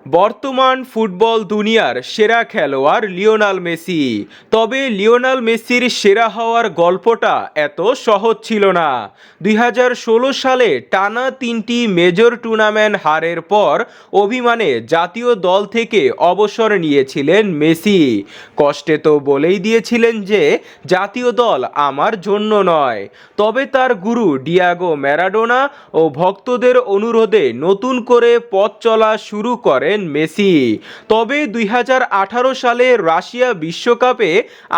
বর্তমান ফুটবল দুনিয়ার সেরা খেলোয়াড় লিওনেল মেসি। তবে লিওনেল মেসির সেরা হওয়ার গল্পটা এত সহজ ছিল না। 2016 সালে টানা 3টি মেজর টুর্নামেন্ট হারের পর অভিমানে জাতীয় দল থেকে অবসর নিয়েছিলেন মেসি। কষ্টে তো বলেই দিয়েছিলেন যে জাতীয় দল আমার জন্য নয়। তবে তার গুরু ডিয়েগো ম্যারাডোনা ও ভক্তদের অনুরোধে নতুন করে পথ চলা শুরু করেন মেসি। তবে 2018 সালে রাশিয়া বিশ্বকাপে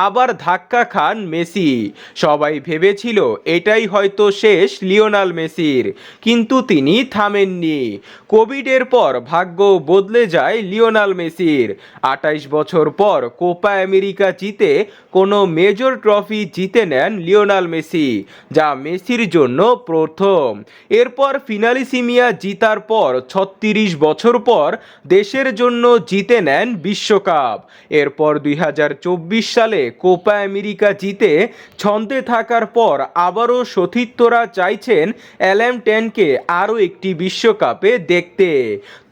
আবার ধাক্কা খান মেসি। সবাই ভেবেছিল এটাই হয়তো শেষ লিওনেল মেসির, কিন্তু তিনি থামেননি। কোভিডের পর ভাগ্য বদলে যায় লিওনেল মেসির। 28 বছর পর কোপা আমেরিকা জিতে কোনো মেজর ট্রফি জিতে নেন লিওনেল মেসি, যা মেসির জন্য প্রথম। এরপর ফিনালিসিমিয়া জিতার পর 36 বছর পর দেশের জন্য জিতে নেন বিশ্বকাপ। এরপর 2024 সালে কোপা আমেরিকা জিতে ছন্দে থাকার পর আবারও সতীর্থরা চাইছেন অ্যালান টেনকে আরও একটি বিশ্বকাপে দেখতে।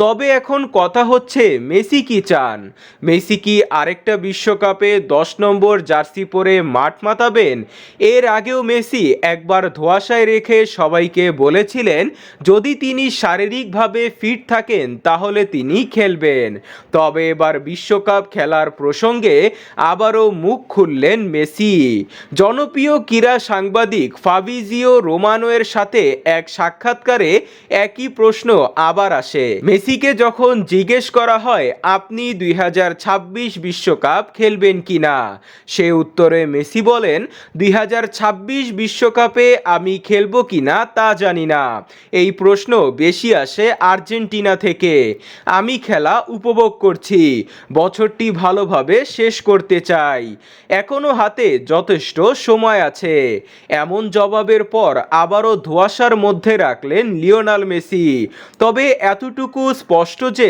তবে এখন কথা হচ্ছে মেসি কি চান? মেসি কি আরেকটা বিশ্বকাপে 10 নম্বর জার্সি পরে মাঠ মাতাবেন? এর আগেও মেসি একবার ধোঁয়াশায় রেখে সবাইকে বলেছিলেন যদি তিনি শারীরিকভাবে ফিট থাকেন তাহলে তিনি খেলবেন। তবে এবার বিশ্বকাপ খেলার প্রসঙ্গে আবারও মুখ খুললেন মেসি। জনপ্রিয় ক্রীড়া সাংবাদিক ফাবিজিও রোমানোয়ের সাথে এক সাক্ষাৎকারে একই প্রশ্ন আবার আসে। মেসিকে যখন জিজ্ঞেস করা হয় আপনি 2026 বিশ্বকাপ খেলবেন কিনা, সে উত্তরে মেসি বলেন 2026 বিশ্বকাপে আমি খেলবো কিনা তা জানি না। এই প্রশ্ন বেশি আসে আর্জেন্টিনা থেকে। আমি খেলা উপভোগ করছি, বছরটি ভালোভাবে শেষ করতে চাই, এখনো হাতে যথেষ্ট সময় আছে। এমন জবাবের পর আবারও ধোঁয়াশার মধ্যে রাখলেন লিওনেল মেসি। তবে এতটুকু স্পষ্ট যে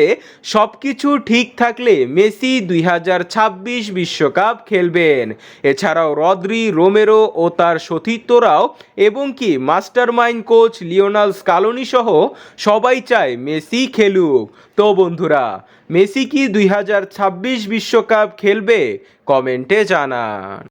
সবকিছু ঠিক থাকলে মেসি 2026 বিশ্বকাপ খেলবেন। এছাড়াও রদ্রি, রোমেরো ও তার সতীর্থরাও এবং কি মাস্টারমাইন্ড কোচ লিওনেল স্কালোনি সহ সবাই চায় মেসি খেলুক। তো বন্ধুরা, মেসি কি 2026 বিশ্বকাপ খেলবে? কমেন্টে জানান।